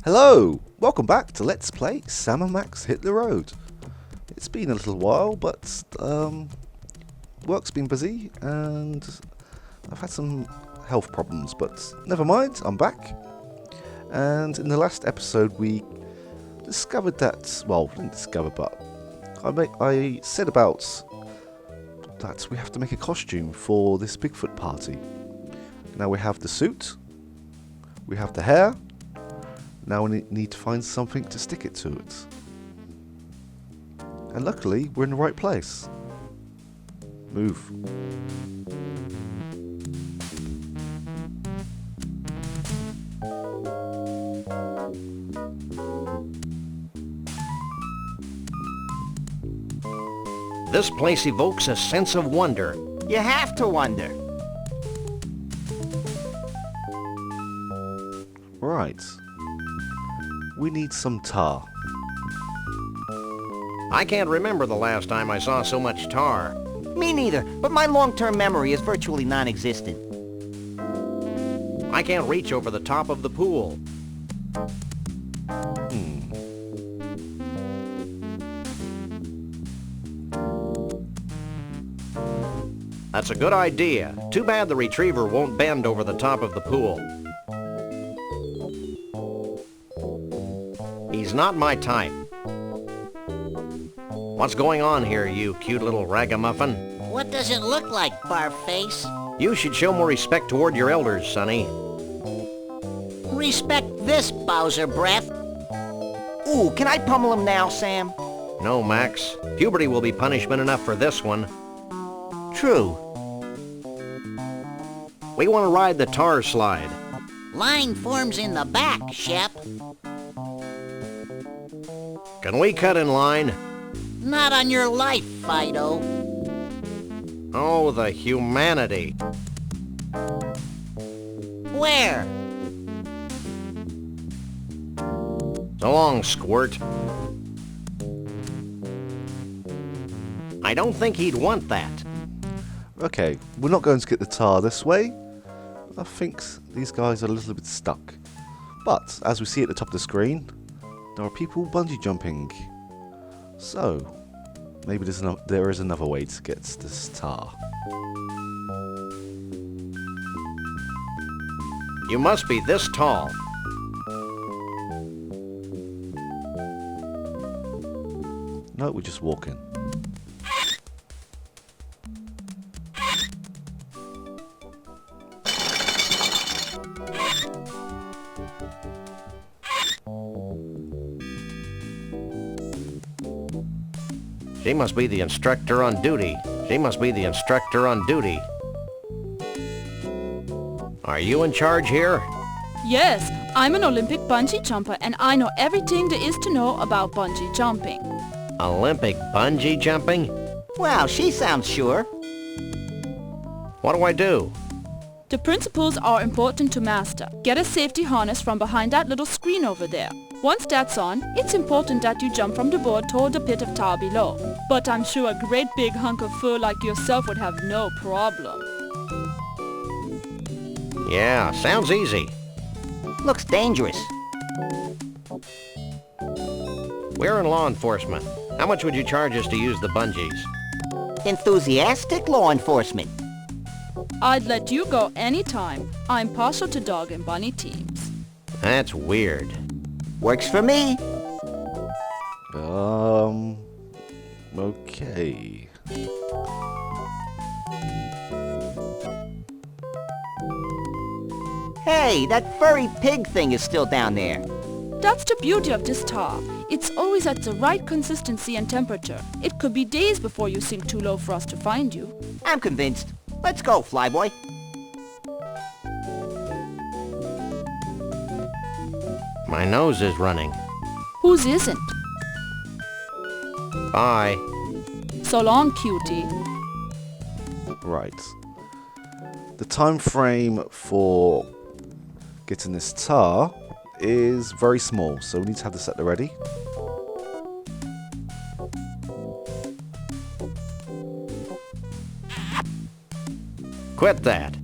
Hello! Welcome back to Let's Play Sam and Max Hit the Road. It's been a little while, but work's been busy and I've had some health problems, but never mind, I'm back. And in the last episode we discovered that, well, didn't discover, but I said about that we have to make a costume for this Bigfoot party. Now we have the suit, we have the hair. Now we need to find something to stick it to it. And luckily, we're in the right place. Move. This place evokes a sense of wonder. You have to wonder. Right. We need some tar. I can't remember the last time I saw so much tar. Me neither, but my long-term memory is virtually non-existent. I can't reach over the top of the pool. That's a good idea. Too bad the retriever won't bend over the top of the pool. He's not my type. What's going on here, you cute little ragamuffin? What does it look like, Barface? You should show more respect toward your elders, Sonny. Respect this, Bowser breath. Ooh, can I pummel him now, Sam? No, Max. Puberty will be punishment enough for this one. True. We want to ride the tar slide. Line forms in the back, Shep. Can we cut in line? Not on your life, Fido. Oh, the humanity. Where? So long, Squirt. I don't think he'd want that. Okay, we're not going to get the tar this way. I think these guys are a little bit stuck. But, as we see at the top of the screen, there are people bungee jumping. So, maybe there is another way to get this tar. You must be this tall. No, we're just walking. She must be the instructor on duty. She must be the instructor on duty. Are you in charge here? Yes, I'm an Olympic bungee jumper and I know everything there is to know about bungee jumping. Olympic bungee jumping? Wow, she sounds sure. What do I do? The principles are important to master. Get a safety harness from behind that little screen over there. Once that's on, it's important that you jump from the board toward the pit of tar below. But I'm sure a great big hunk of fur like yourself would have no problem. Yeah, sounds easy. Looks dangerous. We're in law enforcement. How much would you charge us to use the bungees? Enthusiastic law enforcement. I'd let you go anytime. I'm partial to dog and bunny teams. That's weird. Works for me. Okay. Hey, that furry pig thing is still down there. That's the beauty of this tar. It's always at the right consistency and temperature. It could be days before you sink too low for us to find you. I'm convinced. Let's go, Flyboy. My nose is running. Whose isn't? Bye. So long, cutie. Right. The time frame for getting this tar is very small, so we need to have this at the ready. Quit that.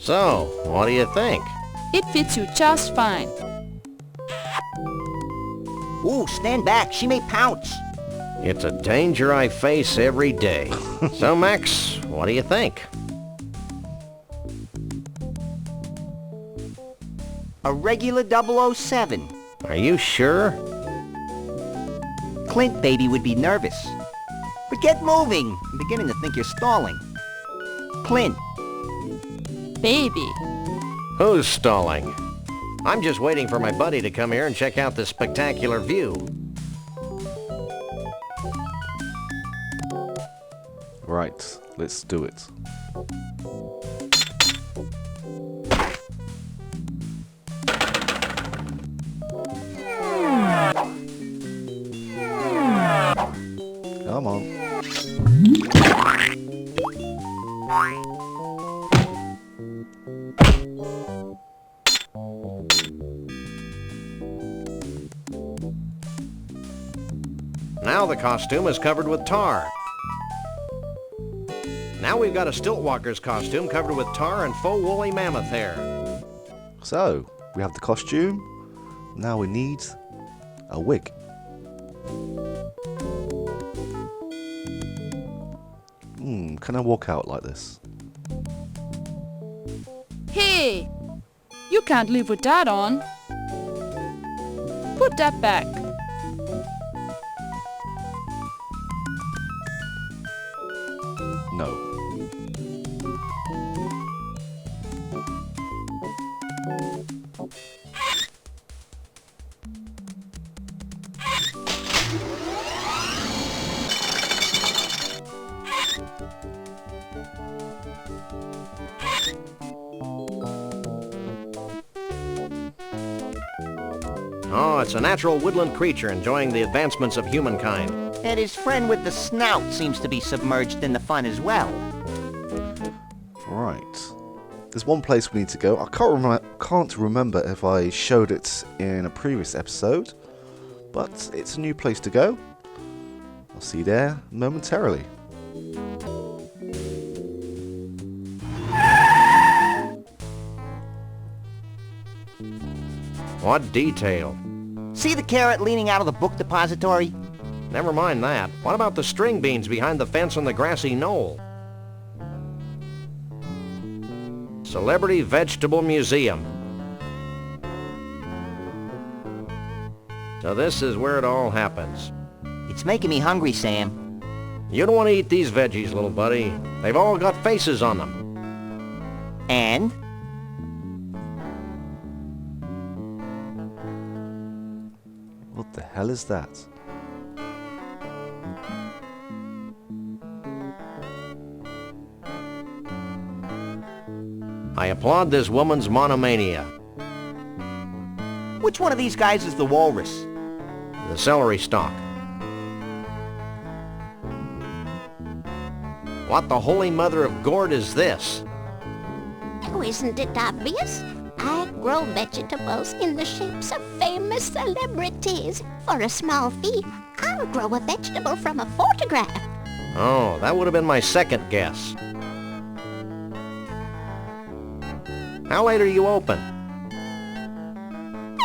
So, what do you think? It fits you just fine. Ooh, stand back. She may pounce. It's a danger I face every day. So, Max, what do you think? A regular 007. Are you sure? Clint, baby, would be nervous. But get moving. I'm beginning to think you're stalling. Clint. Baby. Who's stalling? I'm just waiting for my buddy to come here and check out this spectacular view. Right, let's do it. Come on. Now the costume is covered with tar. Now we've got a stiltwalker's costume covered with tar and faux woolly mammoth hair. So, we have the costume. Now we need a wig. Can I walk out like this? Hey! You can't live with that on. Put that back. No. Oh, it's a natural woodland creature enjoying the advancements of humankind. And his friend with the snout seems to be submerged in the fun as well. Right. There's one place we need to go. I can't remember if I showed it in a previous episode, but it's a new place to go. I'll see you there momentarily. What detail? See the carrot leaning out of the book depository? Never mind that. What about the string beans behind the fence on the grassy knoll? Celebrity Vegetable Museum. So this is where it all happens. It's making me hungry, Sam. You don't want to eat these veggies, little buddy. They've all got faces on them. And? What the hell is that? I applaud this woman's monomania. Which one of these guys is the walrus? The celery stalk. What the holy mother of gourd is this? Oh, isn't it obvious? I grow vegetables in the shapes of famous celebrities. For a small fee, I'll grow a vegetable from a photograph. Oh, that would have been my second guess. How late are you open?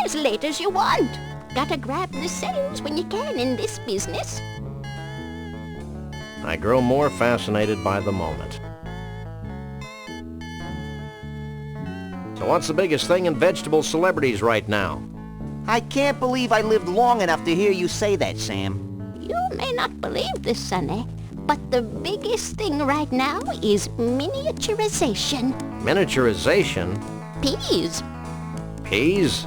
As late as you want. Gotta grab the sales when you can in this business. I grow more fascinated by the moment. So what's the biggest thing in vegetable celebrities right now? I can't believe I lived long enough to hear you say that, Sam. You may not believe this, Sonny, but the biggest thing right now is miniaturization. Miniaturization? Peas. Peas?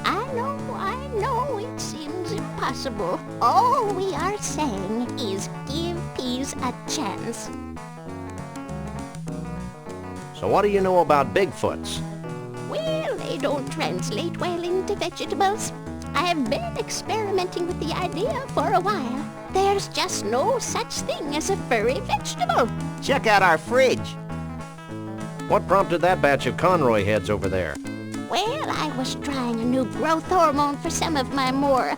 I know, it seems impossible. All we are saying is give peas a chance. So what do you know about Bigfoots? Well, they don't translate well into vegetables. I have been experimenting with the idea for a while. There's just no such thing as a furry vegetable. Check out our fridge. What prompted that batch of Conroy heads over there? Well, I was trying a new growth hormone for some of my more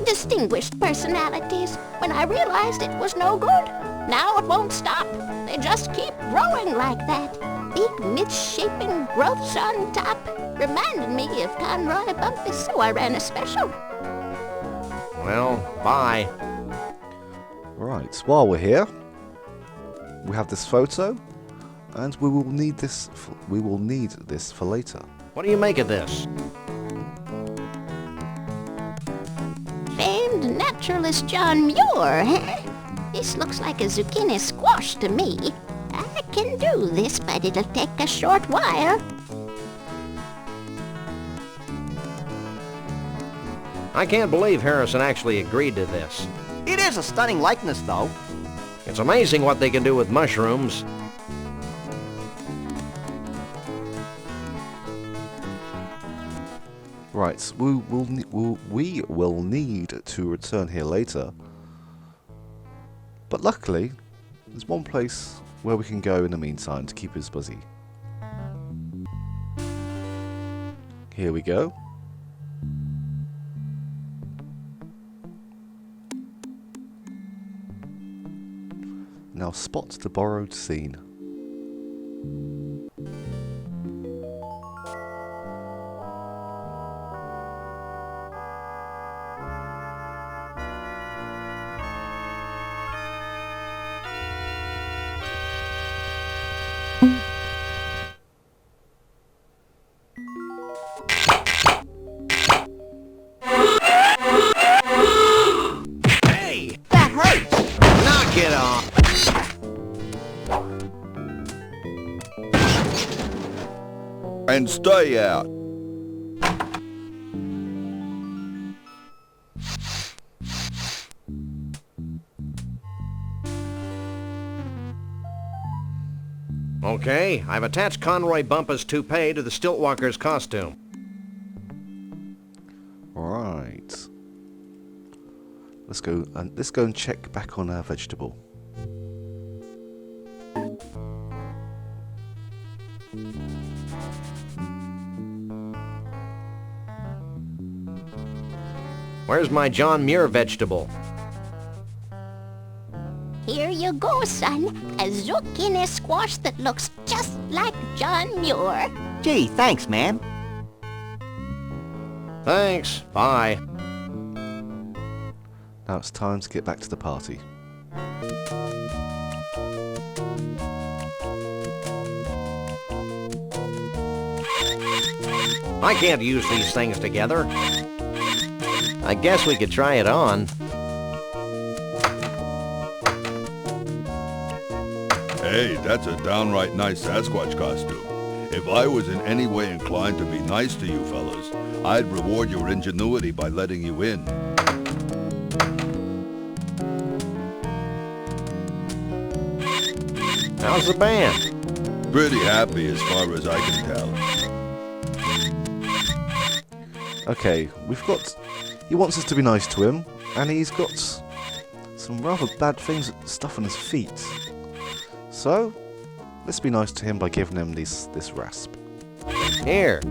distinguished personalities when I realized it was no good. Now it won't stop. They just keep growing like that. big misshapen growths on top reminded me of Conroy Bumpus, so I ran a special. Well, bye. Right, while we're here, we have this photo, and we will need this. For later. What do you make of this? Famed naturalist John Muir, huh? This looks like a zucchini squash to me. I can do this, but it'll take a short while. I can't believe Harrison actually agreed to this. It is a stunning likeness, though. It's amazing what they can do with mushrooms. Right, we will need to return here later. But luckily, there's one place where we can go in the meantime to keep us busy. Here we go. Now spot the borrowed scene. Hey! That hurts! Knock it off! And stay out. Okay, I've attached Conroy Bumpus' toupee to the Stiltwalker's costume. Right. Let's go and check back on our vegetable. Where's my John Muir vegetable? Here you go, son. A zucchini squash that looks just like John Muir. Gee, thanks, man. Thanks, bye. Now it's time to get back to the party. I can't use these things together. I guess we could try it on. Hey, that's a downright nice Sasquatch costume. If I was in any way inclined to be nice to you fellas, I'd reward your ingenuity by letting you in. How's the band? Pretty happy as far as I can tell. Okay, he wants us to be nice to him, and he's got some rather bad stuff on his feet. So, let's be nice to him by giving him this rasp. Here.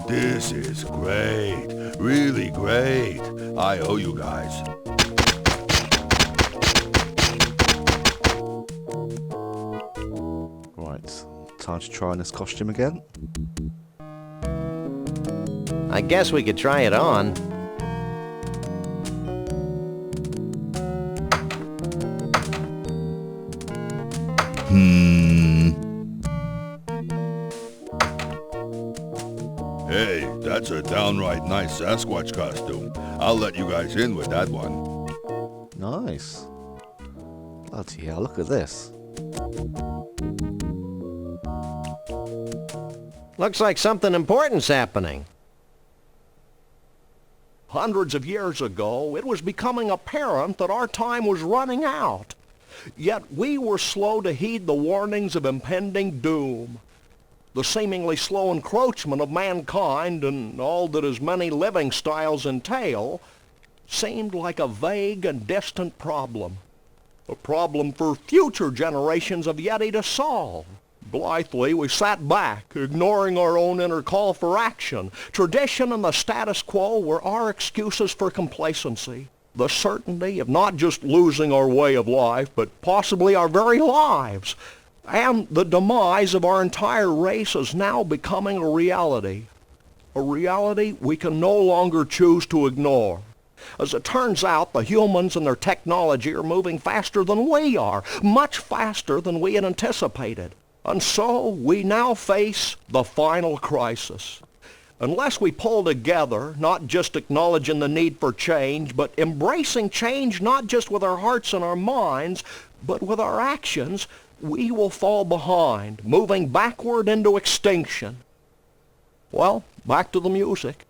This is great. Really great. I owe you guys. Right, time to try on this costume again. I guess we could try it on. Hey, that's a downright nice Sasquatch costume. I'll let you guys in with that one. Nice. Bloody hell, look at this. Looks like something important's happening. Hundreds of years ago, it was becoming apparent that our time was running out. Yet we were slow to heed the warnings of impending doom. The seemingly slow encroachment of mankind and all that his many living styles entail seemed like a vague and distant problem. A problem for future generations of Yeti to solve. Blithely, we sat back, ignoring our own inner call for action. Tradition and the status quo were our excuses for complacency. The certainty of not just losing our way of life, but possibly our very lives. And the demise of our entire race is now becoming a reality. A reality we can no longer choose to ignore. As it turns out, the humans and their technology are moving faster than we are, much faster than we had anticipated. And so we now face the final crisis. Unless we pull together, not just acknowledging the need for change, but embracing change not just with our hearts and our minds, but with our actions, we will fall behind, moving backward into extinction. Well, back to the music.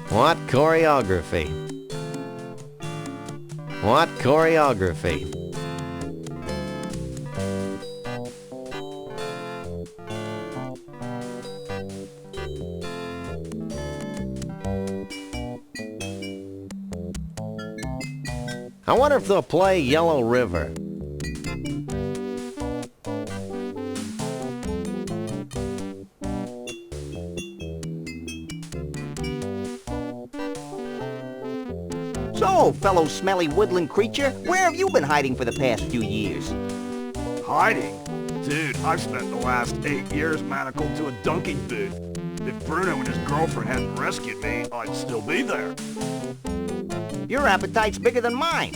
What choreography? What choreography? I wonder if they'll play Yellow River. So, fellow smelly woodland creature, where have you been hiding for the past few years? Hiding? Dude, I've spent the last 8 years manacled to a dunking booth. If Bruno and his girlfriend hadn't rescued me, I'd still be there. Your appetite's bigger than mine.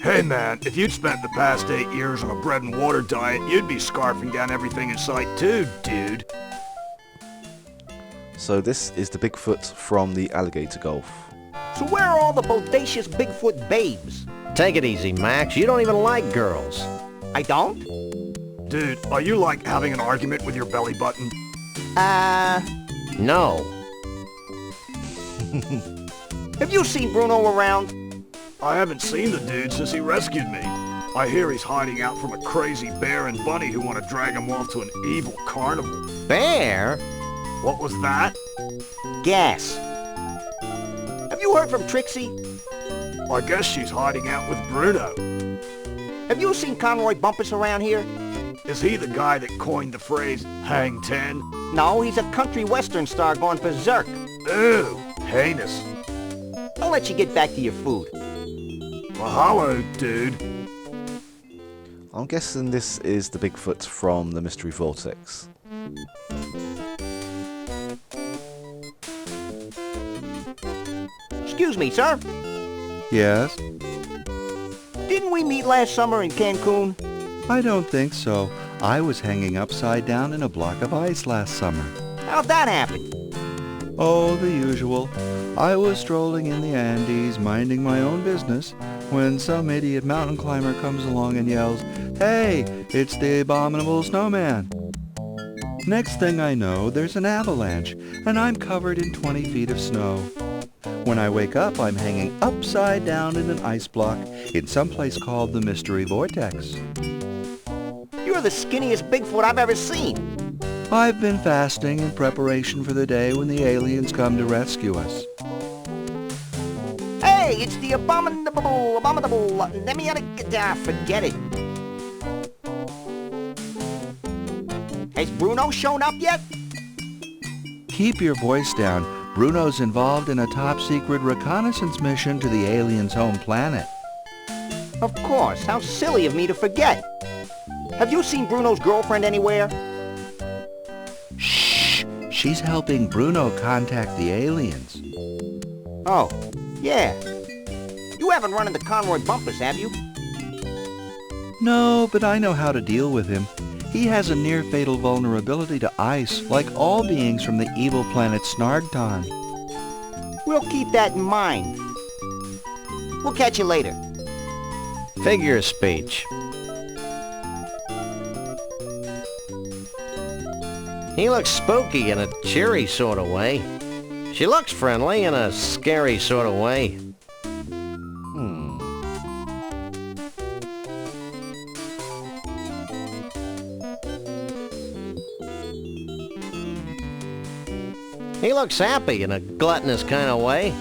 Hey man, if you'd spent the past 8 years on a bread and water diet, you'd be scarfing down everything in sight too, dude. So this is the Bigfoot from the alligator Gulf. So where are all the bodacious Bigfoot babes? Take it easy, Max. You don't even like girls. I don't? Dude, are you like having an argument with your belly button? No. Have you seen Bruno around? I haven't seen the dude since he rescued me. I hear he's hiding out from a crazy bear and bunny who want to drag him off to an evil carnival. Bear? What was that? Gas. Have you heard from Trixie? I guess she's hiding out with Bruno. Have you seen Conroy Bumpus around here? Is he the guy that coined the phrase, hang 10? No, he's a country western star gone berserk. Ew, heinous. I'll let you get back to your food. Mahalo, dude. I'm guessing this is the Bigfoot from the Mystery Vortex. Excuse me, sir. Yes? Didn't we meet last summer in Cancun? I don't think so. I was hanging upside down in a block of ice last summer. How'd that happen? Oh, the usual. I was strolling in the Andes, minding my own business, when some idiot mountain climber comes along and yells, "Hey, it's the abominable snowman!" Next thing I know, there's an avalanche, and I'm covered in 20 feet of snow. When I wake up, I'm hanging upside down in an ice block in some place called the Mystery Vortex. You're the skinniest Bigfoot I've ever seen. I've been fasting in preparation for the day when the aliens come to rescue us. Hey, it's the abominable. Let me forget it. Has Bruno shown up yet? Keep your voice down. Bruno's involved in a top-secret reconnaissance mission to the aliens' home planet. Of course. How silly of me to forget. Have you seen Bruno's girlfriend anywhere? Shh! She's helping Bruno contact the aliens. Oh, yeah. You haven't run into Conroy Bumpus, have you? No, but I know how to deal with him. He has a near-fatal vulnerability to ice, like all beings from the evil planet Snargton. We'll keep that in mind. We'll catch you later. Figure of speech. He looks spooky in a cheery sort of way. She looks friendly in a scary sort of way. He looks happy in a gluttonous kind of way.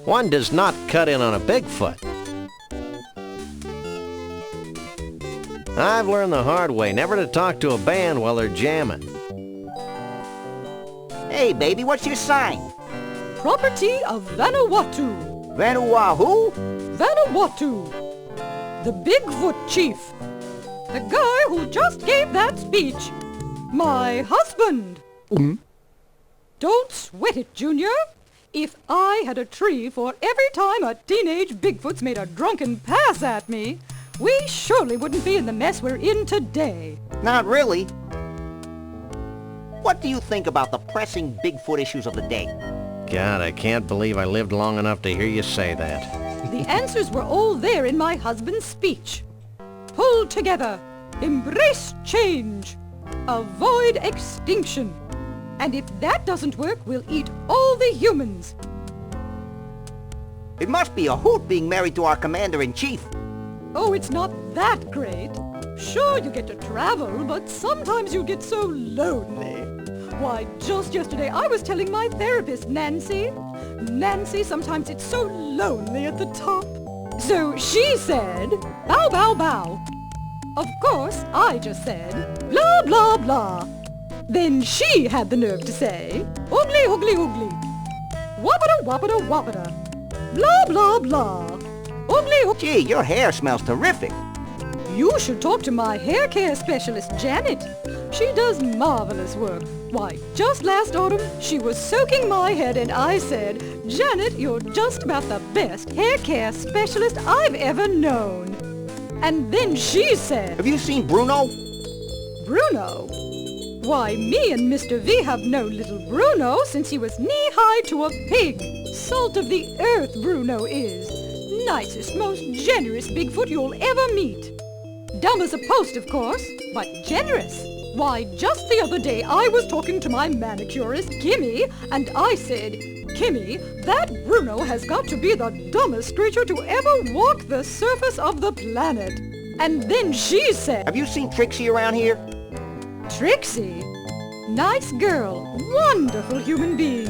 One does not cut in on a Bigfoot. I've learned the hard way never to talk to a band while they're jamming. Hey, baby, what's your sign? Property of Vanuatu. Vanuatu? Vanuatu. The Bigfoot chief. The guy who just gave that speech. My husband. Don't sweat it, Junior. If I had a tree for every time a teenage Bigfoot's made a drunken pass at me, we surely wouldn't be in the mess we're in today. Not really. What do you think about the pressing Bigfoot issues of the day? God, I can't believe I lived long enough to hear you say that. The answers were all there in my husband's speech. Pull together. Embrace change. Avoid extinction. And if that doesn't work, we'll eat all the humans. It must be a hoot being married to our commander-in-chief. Oh, it's not that great. Sure, you get to travel, but sometimes you get so lonely. Why, just yesterday I was telling my therapist, Nancy, sometimes it's so lonely at the top. So she said, bow, bow, bow. Of course, I just said, blah, blah, blah. Then she had the nerve to say, oogly, oogly, oogly. Wappada, wappada, wappada. Blah, blah, blah. Oogly, oogly. Gee, your hair smells terrific. You should talk to my hair care specialist, Janet. She does marvelous work. Why, just last autumn, she was soaking my head and I said, Janet, you're just about the best hair care specialist I've ever known. And then she said... Have you seen Bruno? Bruno? Why, me and Mr. V have known little Bruno since he was knee-high to a pig. Salt of the earth, Bruno is. Nicest, most generous Bigfoot you'll ever meet. Dumb as a post, of course, but generous. Why, just the other day I was talking to my manicurist, Kimmy, and I said, Kimmy, that Bruno has got to be the dumbest creature to ever walk the surface of the planet. And then she said... Have you seen Trixie around here? Trixie? Nice girl, wonderful human being.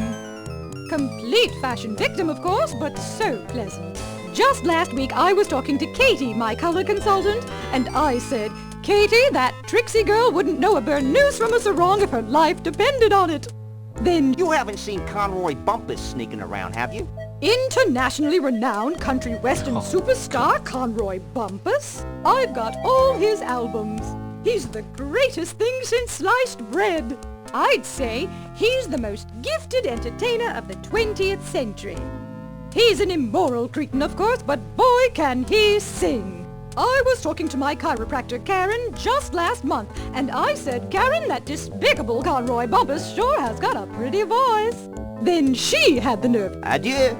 Complete fashion victim, of course, but so pleasant. Just last week I was talking to Katie, my color consultant, and I said, Katie, that Trixie girl wouldn't know a burnous from a sarong if her life depended on it. Then... You haven't seen Conroy Bumpus sneaking around, have you? Internationally renowned country western superstar Conroy Bumpus? I've got all his albums. He's the greatest thing since sliced bread. I'd say he's the most gifted entertainer of the 20th century. He's an immoral cretin, of course, but boy can he sing. I was talking to my chiropractor, Karen, just last month, and I said, Karen, that despicable Conroy Bumpus sure has got a pretty voice. Then she had the nerve. Adieu.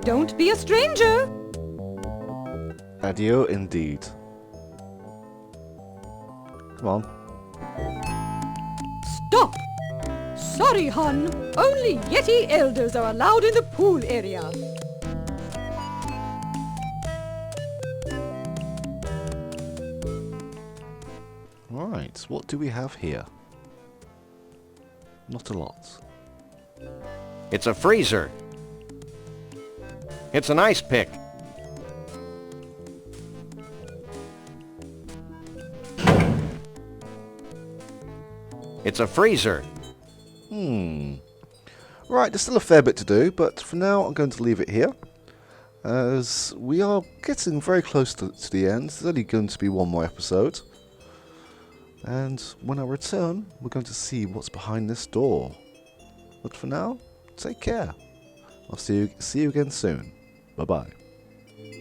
Don't be a stranger. Adieu indeed. Come on. Stop. Sorry, hun. Only Yeti elders are allowed in the pool area. Right, what do we have here? Not a lot. It's a freezer. It's an ice pick. It's a freezer. Right, there's still a fair bit to do, but for now I'm going to leave it here, as we are getting very close to the end. There's only going to be one more episode. And when I return, we're going to see what's behind this door. But for now, take care. I'll see you again soon. Bye-bye.